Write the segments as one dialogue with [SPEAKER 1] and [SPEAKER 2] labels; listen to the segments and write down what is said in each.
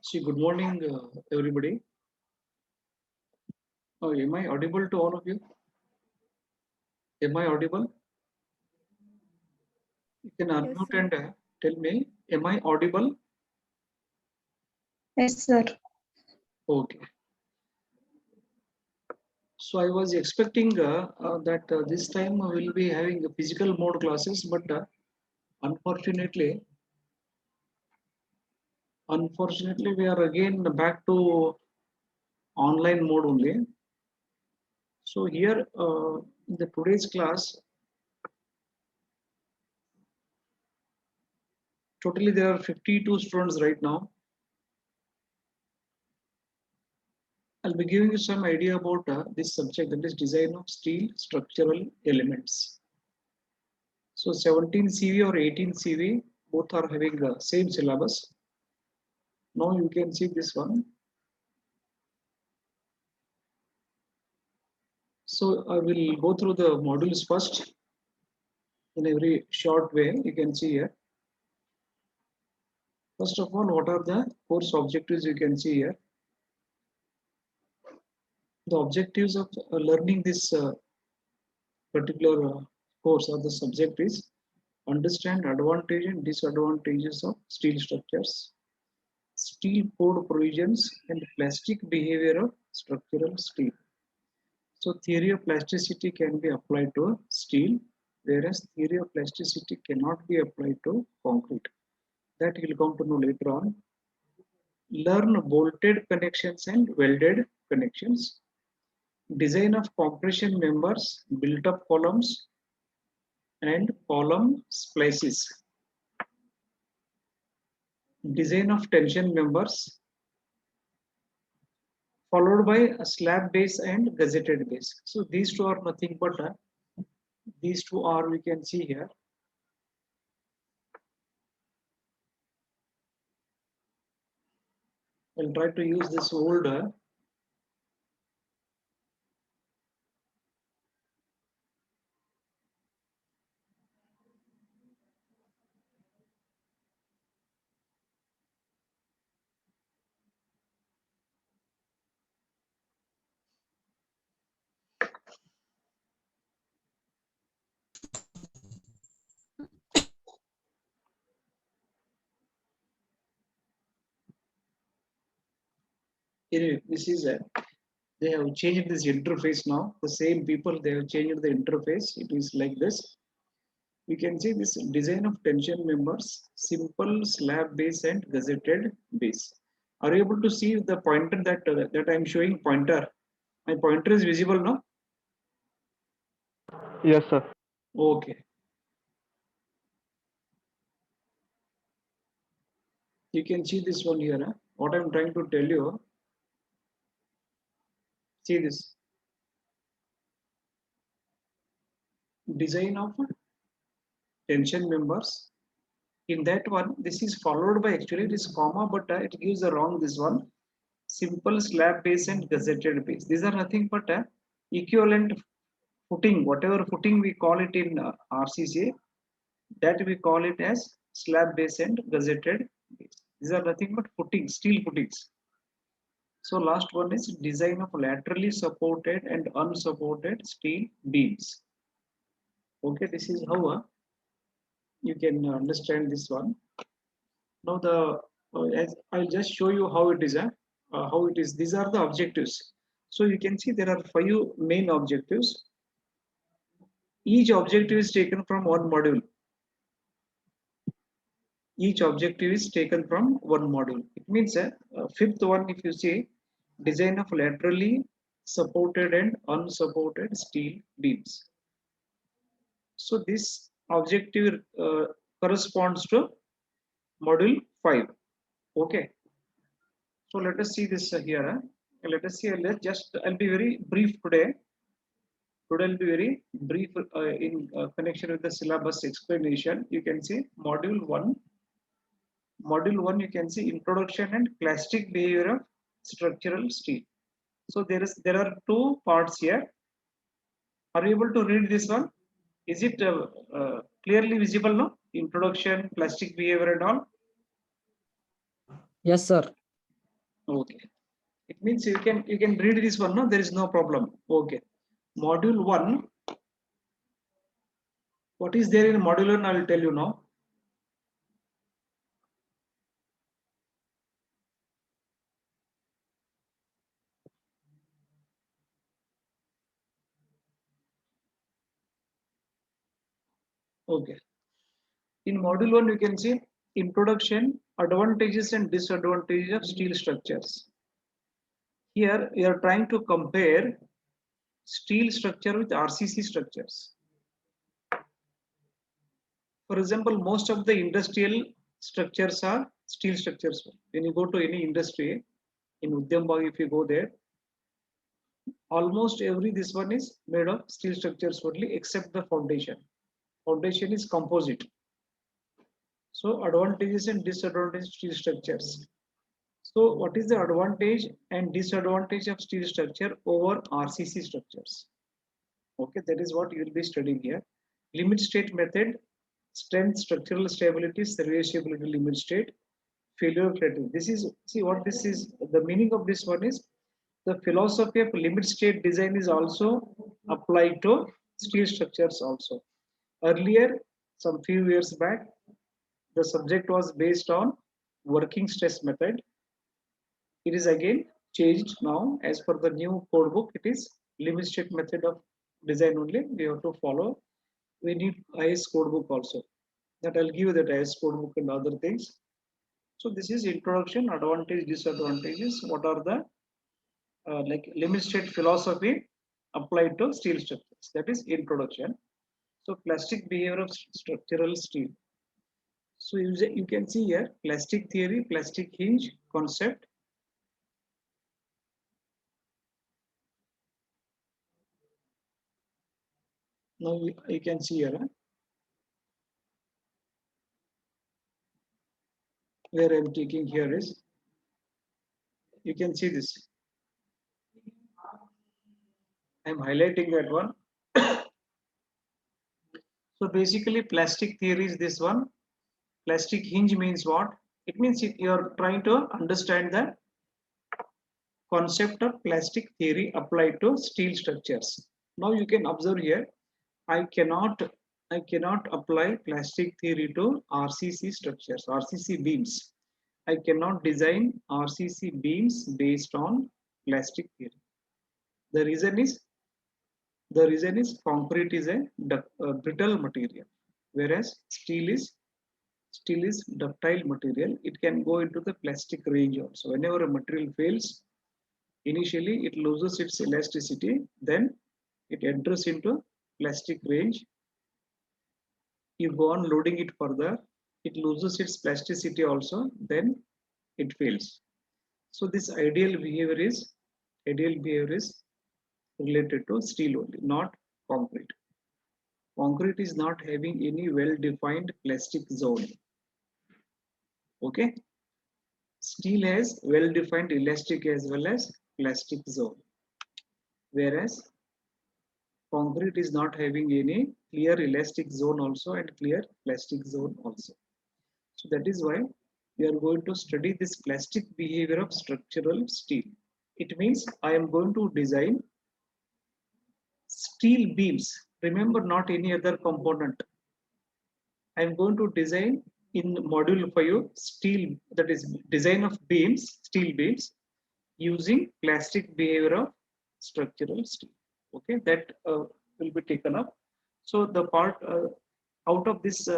[SPEAKER 1] See, good morning, everybody. Oh, am I audible to all of you? Am I audible? You can
[SPEAKER 2] Yes,
[SPEAKER 1] unmute
[SPEAKER 2] sir.
[SPEAKER 1] and tell me, am I audible?
[SPEAKER 3] Yes, sir.
[SPEAKER 1] Okay. So I was expecting that this time we'll be having physical mode classes, but unfortunately, we are again back to online mode only. So here in the today's class, totally there are 52 students right now. I'll be giving you some idea about this subject, that is design of steel structural elements. So 17 CV or 18 CV, both are having the same syllabus. Now you can see this one. So I will go through the modules first in a very short way. You can see here. First of all, what are the course objectives you can see here? The objectives of learning this particular course or the subject is understand advantage and disadvantages of steel structures, steel code provisions, and plastic behavior of structural steel. So theory of plasticity can be applied to steel, whereas theory of plasticity cannot be applied to concrete. That you'll come to know later on. Learn bolted connections and welded connections. Design of compression members, built-up columns, and column splices. Design of tension members, followed by a slab base and gazetted base. So these two are nothing but these two are, we can see here. I'll try to use this old anyway, this is they have changed this interface now. The same people, they have changed the interface. It is like this. We can see this design of tension members, simple slab base and gazetted base. Are you able to see the pointer that I'm showing pointer? My pointer is visible now?
[SPEAKER 4] Yes, sir.
[SPEAKER 1] Okay. You can see this one here. What I'm trying to tell you. See this. Design of tension members. In that one, this is followed by actually this comma, but it gives the wrong this one. Simple slab base and gazetted base. These are nothing but equivalent footing, whatever footing we call it in RCC, that we call it as slab base and gazetted base. These are nothing but footings, steel footings. So last one is design of laterally supported and unsupported steel beams. Okay, this is how you can understand this one. Now as I'll just show you how it is. How it is. These are the objectives. So you can see there are 5 main objectives. Each objective is taken from one module. Each objective is taken from one module. It means fifth one, if you see, design of laterally supported and unsupported steel beams. So this objective corresponds to module 5. Okay. So let us see this here. Let us see. I'll be very brief today. Today I'll be very brief in connection with the syllabus explanation. You can see module 1. Module 1, you can see introduction and plastic behavior of structural steel. So there are 2 parts here. Are you able to read this one? Is it clearly visible now? Introduction, plastic behavior and all.
[SPEAKER 5] Yes, sir.
[SPEAKER 1] Okay. It means you can read this one, no? There is no problem. Okay. Module 1. What is there in module 1? I will tell you now. Okay. In module 1, you can see introduction, advantages and disadvantages of steel structures. Here, we are trying to compare steel structure with RCC structures. For example, most of the industrial structures are steel structures. When you go to any industry, in Udyambag, if you go there, almost every this one is made of steel structures only, except the foundation. Foundation is composite. So advantages and disadvantages of steel structures. So what is the advantage and disadvantage of steel structure over RCC structures? Okay, that is what you will be studying here. Limit state method, strength, structural stability, serviceability, limit state, failure criteria. This is, see what this is, the meaning of this one is the philosophy of limit state design is also applied to steel structures also. Earlier, some few years back, the subject was based on working stress method. It is again changed now as per the new code book. It is limit state method of design only. We have to follow. We need IS code book also. That I'll give you that IS code book and other things. So this is introduction, advantage, disadvantages. What are the like limit state philosophy applied to steel structures? That is introduction. So plastic behavior of structural steel. So you can see here plastic theory, plastic hinge concept. Now you can see here where I'm taking here is, you can see this. I'm highlighting that one. So basically plastic theory is this one. Plastic hinge means what? It means you're trying to understand the concept of plastic theory applied to steel structures. Now you can observe here, I cannot I cannot apply plastic theory to RCC structures, RCC beams. I cannot design RCC beams based on plastic theory. The reason is concrete is a brittle material, whereas steel is ductile material. It can go into the plastic range also. Whenever a material fails, initially it loses its elasticity, then it enters into plastic range. You go on loading it further, it loses its plasticity also, then it fails. So this ideal behavior is related to steel only, not concrete. Concrete is not having any well-defined plastic zone. Okay, steel has well-defined elastic as well as plastic zone, whereas concrete is not having any clear elastic zone also and clear plastic zone also. So that is why we are going to study this plastic behavior of structural steel. It means I am going to design steel beams. Remember, not any other component. I am going to design in module 5 steel, that is design of beams, steel beams using plastic behavior of structural steel. Okay, that will be taken up. So the part out of this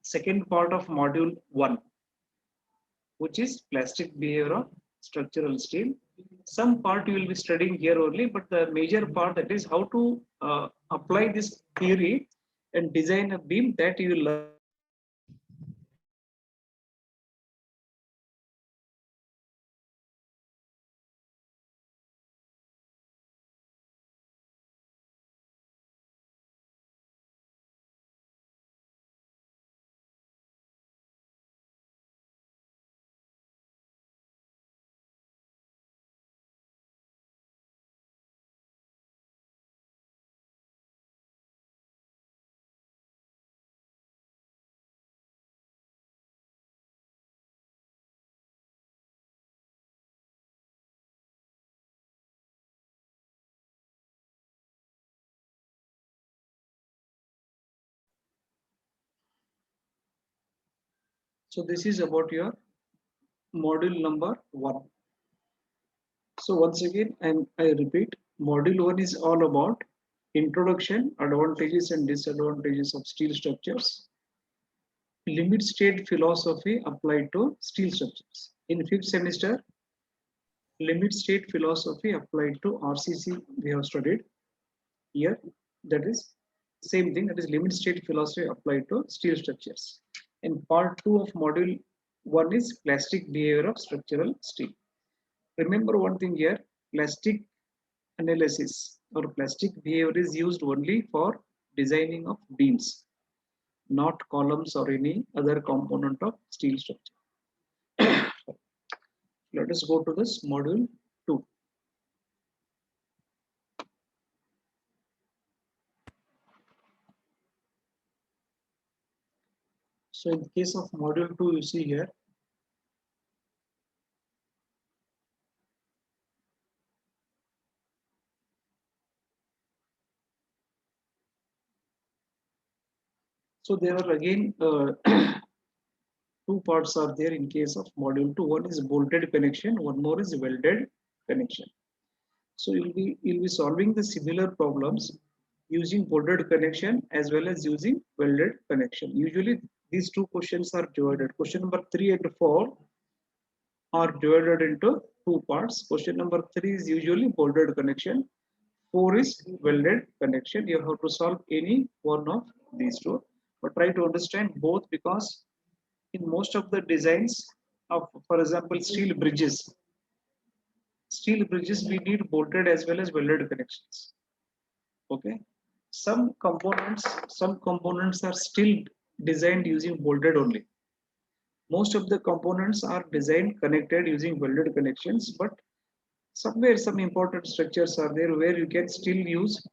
[SPEAKER 1] second part of module 1, which is plastic behavior of structural steel. Some part you will be studying here only, but the major part, that is how to apply this theory and design a beam, that you will learn So this is about your module number 1. So once again, I repeat, module 1 is all about introduction, advantages and disadvantages of steel structures, limit state philosophy applied to steel structures. In fifth semester, limit state philosophy applied to RCC we have studied here. That is same thing, that is limit state philosophy applied to steel structures. And part 2 of module 1 is plastic behavior of structural steel. Remember one thing here, plastic analysis or plastic behavior is used only for designing of beams, not columns or any other component of steel structure. Let us go to this module 2. So in case of module 2, you see here, so there are again two parts are there in case of module 2. One is bolted connection, one more is welded connection. So you'll be solving the similar problems using bolted connection as well as using welded connection. Usually these two questions are divided. Question number 3 and 4 are divided into two parts. Question number 3 is usually bolted connection. 4 is welded connection. You have to solve any one of these two, but try to understand both, because in most of the designs of, for example, steel bridges we need bolted as well as welded connections. Okay, some components are still designed using bolted only. Most of the components are designed connected using welded connections, but somewhere some important structures are there where you can still use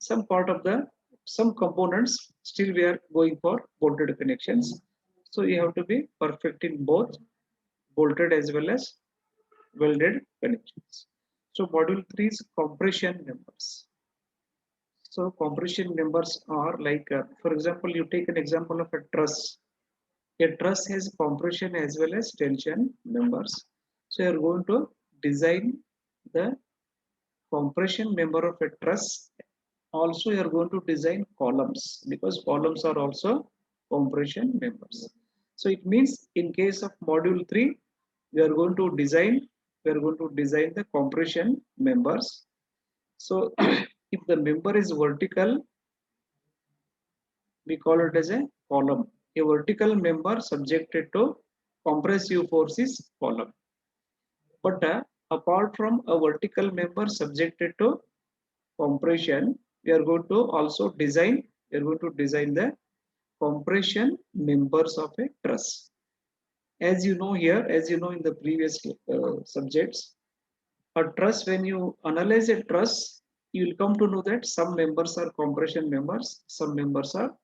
[SPEAKER 1] some part of the some components, still we are going for bolted connections. So you have to be perfect in both bolted as well as welded connections. So module 3 is compression members. So compression members are like, for example, you take an example of a truss. A truss has compression as well as tension members. So you are going to design the compression member of a truss. Also, you are going to design columns, because columns are also compression members. So it means in case of module 3, we are going to design the compression members. So if the member is vertical, we call it as a column. A vertical member subjected to compressive force is column. But apart from a vertical member subjected to compression, we are going to also design, we are going to design the compression members of a truss. As you know here, as you know in the previous subjects, a truss, when you analyze a truss, you will come to know that some members are compression members, some members are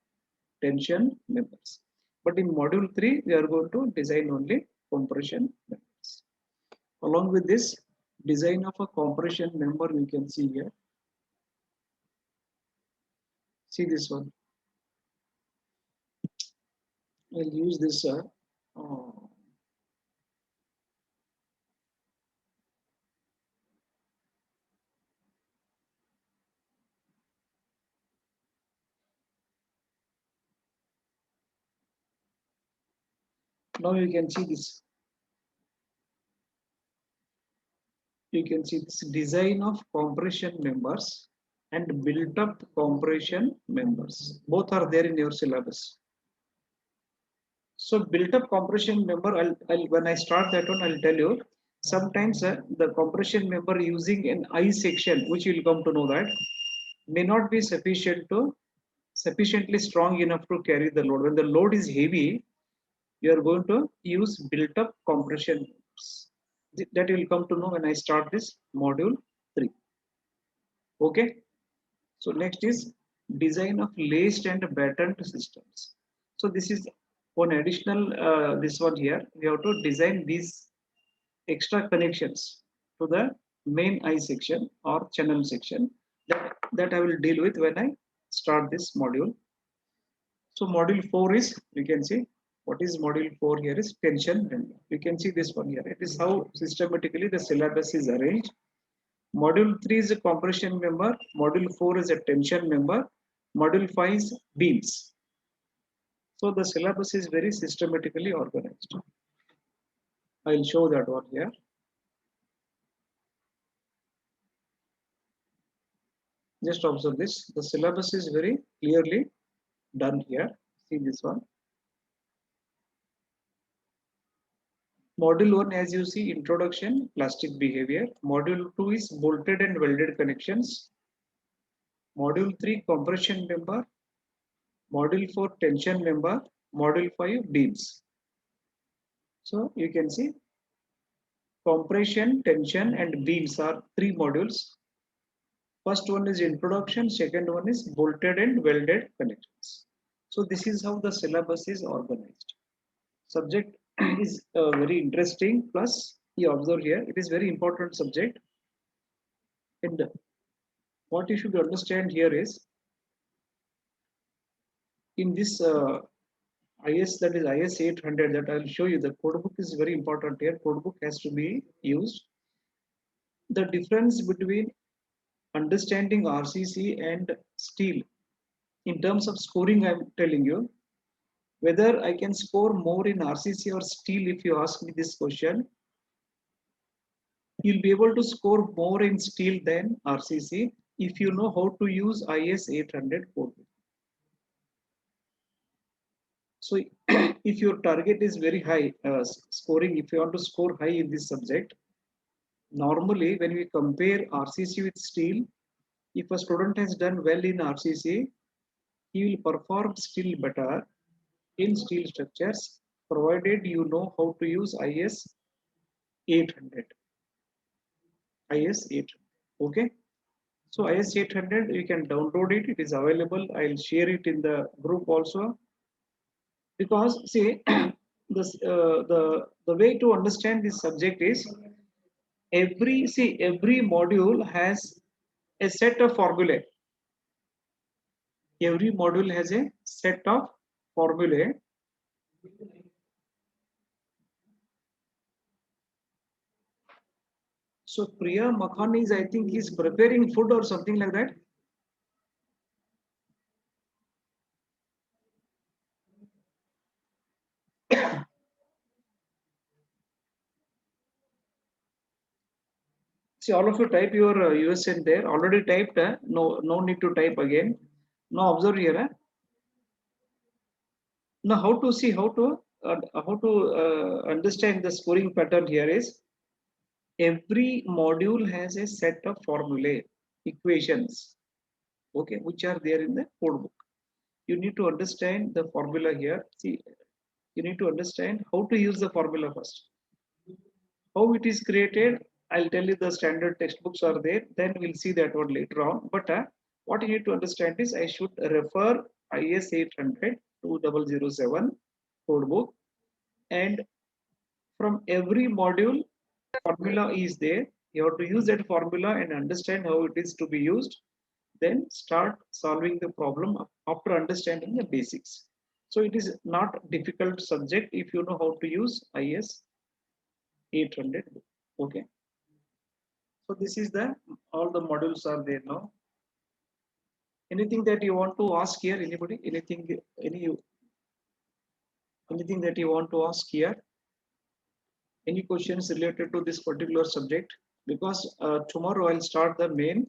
[SPEAKER 1] tension members. But in module 3, we are going to design only compression members. Along with this, design of a compression member, we can see here. See this one. I'll use this. Now you can see this. You can see this design of compression members and built up compression members. Both are there in your syllabus. So built up compression member, when I start that one, I'll tell you. Sometimes the compression member using an I section, which you'll come to know that, may not be sufficiently strong enough to carry the load. When the load is heavy, you are going to use built up compression members. That you will come to know when I start this module 3. Okay. So next is design of laced and battened systems. So this is one additional, this one here, we have to design these extra connections to the main I section or channel section. That I will deal with when I start this module. So module 4 is, you can see, What is module 4 here is tension member. You can see this one here. It is how systematically the syllabus is arranged. Module 3 is a compression member. Module 4 is a tension member. Module 5 is beams. So the syllabus is very systematically organized. I'll show that one here. Just observe this. The syllabus is very clearly done here. See this one. Module 1, as you see, introduction, plastic behavior. Module 2 is bolted and welded connections. Module 3, compression member. Module 4, tension member. Module 5, beams. So you can see compression, tension, and beams are 3 modules. First one is introduction, second one is bolted and welded connections. So this is how the syllabus is organized. Subject is very interesting, plus you observe here, it is very important subject. And what you should understand here is, in this IS, that is IS 800, that I'll show you, the code book is very important here. Code book has to be used. The difference between understanding RCC and steel in terms of scoring, I'm telling you, whether I can score more in RCC or steel, if you ask me this question, you'll be able to score more in steel than RCC if you know how to use IS 800 code book. So if your target is very high scoring, if you want to score high in this subject, normally when we compare RCC with steel, if a student has done well in RCC, he will perform still better in steel structures, provided you know how to use IS 800. IS 800. Okay. So IS 800, you can download it. It is available. I'll share it in the group also. Because see, the way to understand this subject is every module has a set of formulae. Every module has a set of formulae. So Priya Makhani is, I think, is preparing food or something like that. See, all of you type your USN there. Already typed. No need to type again. Now observe here. Now how to understand the scoring pattern here is, every module has a set of formulae, equations, okay, which are there in the code book. You need to understand the formula here. See, you need to understand how to use the formula first. How it is created, I'll tell you, the standard textbooks are there. Then we'll see that one later on. But what you need to understand is, I should refer IS 800 2007 code book, and from every module, formula is there. You have to use that formula and understand how it is to be used. Then start solving the problem after understanding the basics. So it is not difficult subject if you know how to use IS 800. Okay. So this is the, all the modules are there now. Anything that you want to ask here? Anybody? Anything that you want to ask here? Any questions related to this particular subject? Because tomorrow I'll start the main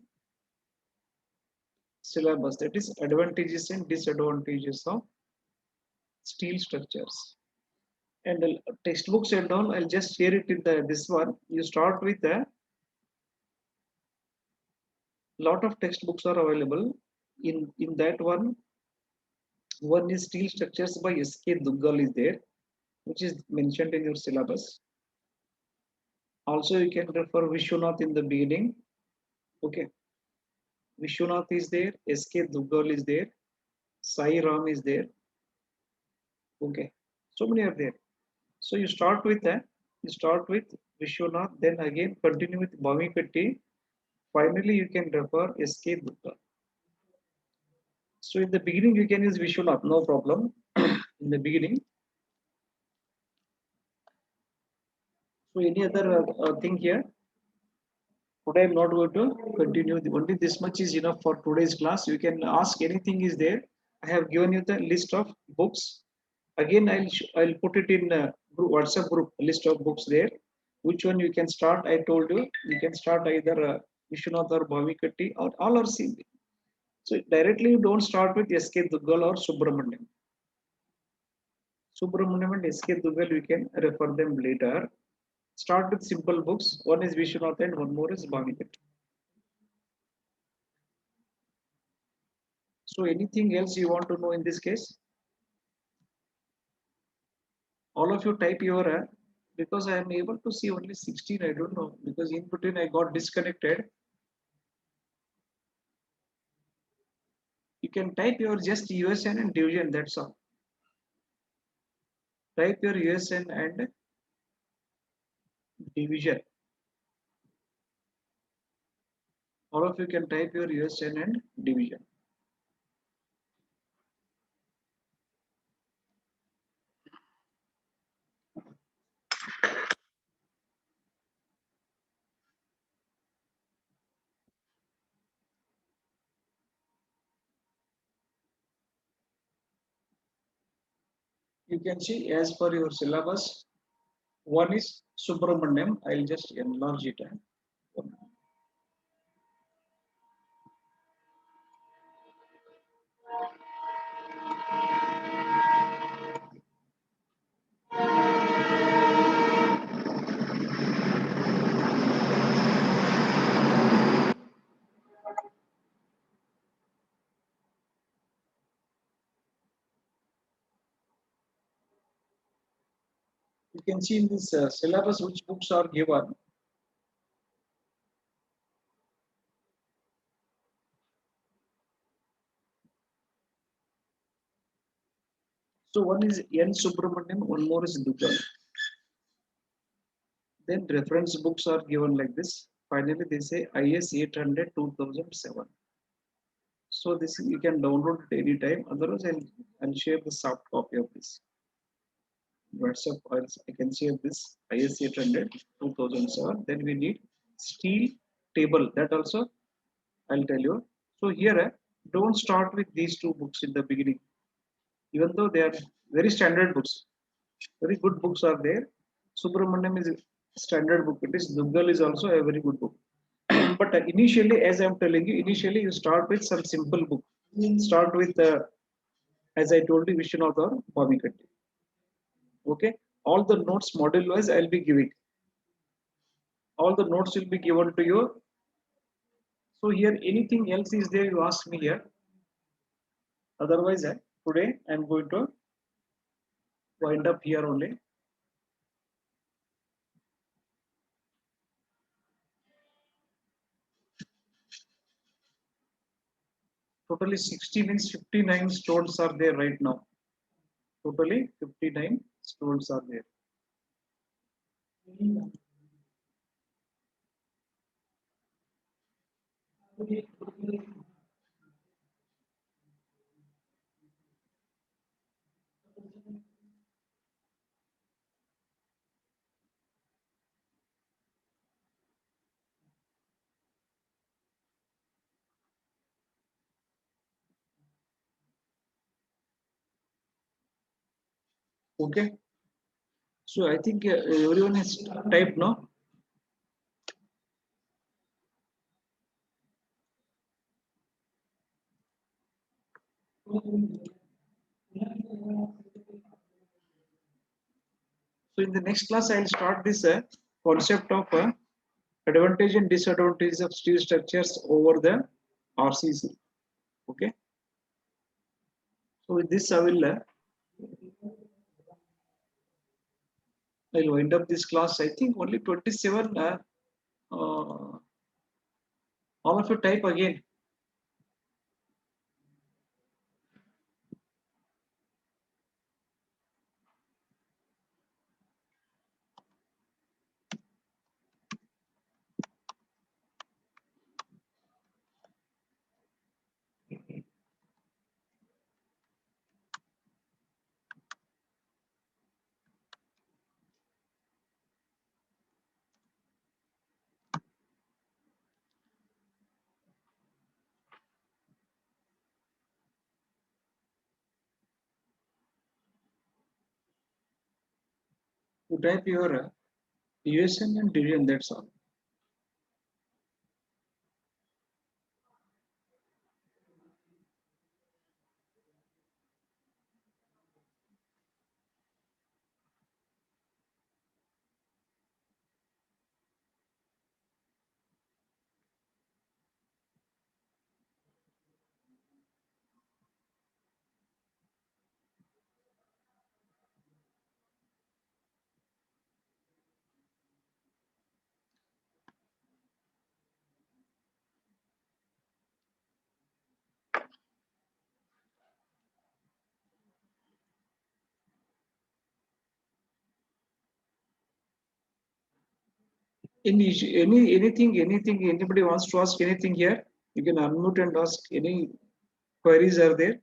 [SPEAKER 1] syllabus, that is advantages and disadvantages of steel structures. And the textbooks and all, I'll just share it in the this one. You start with a lot of textbooks are available. In that one, one is steel structures by S.K. Duggal is there, which is mentioned in your syllabus. Also, you can refer Vishwanath in the beginning. Okay. Vishwanath is there, S.K. Duggal is there, Sai Ram is there. Okay. So many are there. So you start with Vishwanath, then again continue with Bhamipatti. Finally, you can refer S.K. Duggal. So in the beginning, you can use Vishwanath, no problem. In the beginning, So any other thing here? Today I'm not going to continue. Only this much is enough for today's class. You can ask anything is there. I have given you the list of books. Again, I'll put it in WhatsApp group list of books there. Which one you can start? I told you you can start either Vishwanath or Bhavikatti or all are same. So directly you don't start with S.K. Duggal or Subramaniam. Subramaniam and S.K. Duggal we can refer them later. Start with simple books. One is Vishwanath and one more is Bhavikatti. So anything else you want to know in this case? All of you type your because I am able to see only 16. I don't know because in between I got disconnected. You can type your just USN and division. That's all. Type your USN and division. All of you can type your USN and division. You can see as per your syllabus. One is Subramaniam. I'll just enlarge it. You can see in this syllabus which books are given. So one is N. Subramanian, one more is Duggal. Then reference books are given like this. Finally, they say IS 800 2007. So this you can download it anytime. Otherwise, I'll share the soft copy of this. WhatsApp, I can share this IS 800 2007. Then we need steel table. That also I'll tell you. So here, don't start with these two books in the beginning. Even though they are very standard books, very good books are there. Subramaniam is a standard book. It is Duggal is also a very good book. But initially, as I'm telling you, initially you start with some simple book. Start with, as I told you, Vishwanath or Bhavikatti. Okay, all the notes model wise I'll be giving. All the notes will be given to you. So here, anything else is there? You ask me here. Otherwise, today I'm going to wind up here only. Totally 60 means 59 stones are there right now. Totally 59 stones are there. Okay. So I think everyone has typed now. So in the next class, I'll start this concept of advantage and disadvantage of steel structures over the RCC. Okay. So with this, I'll wind up this class. I think only 27. All of you type again. You type your USN and division, that's all. Anything anybody wants to ask anything here, you can unmute and ask. Any queries are there?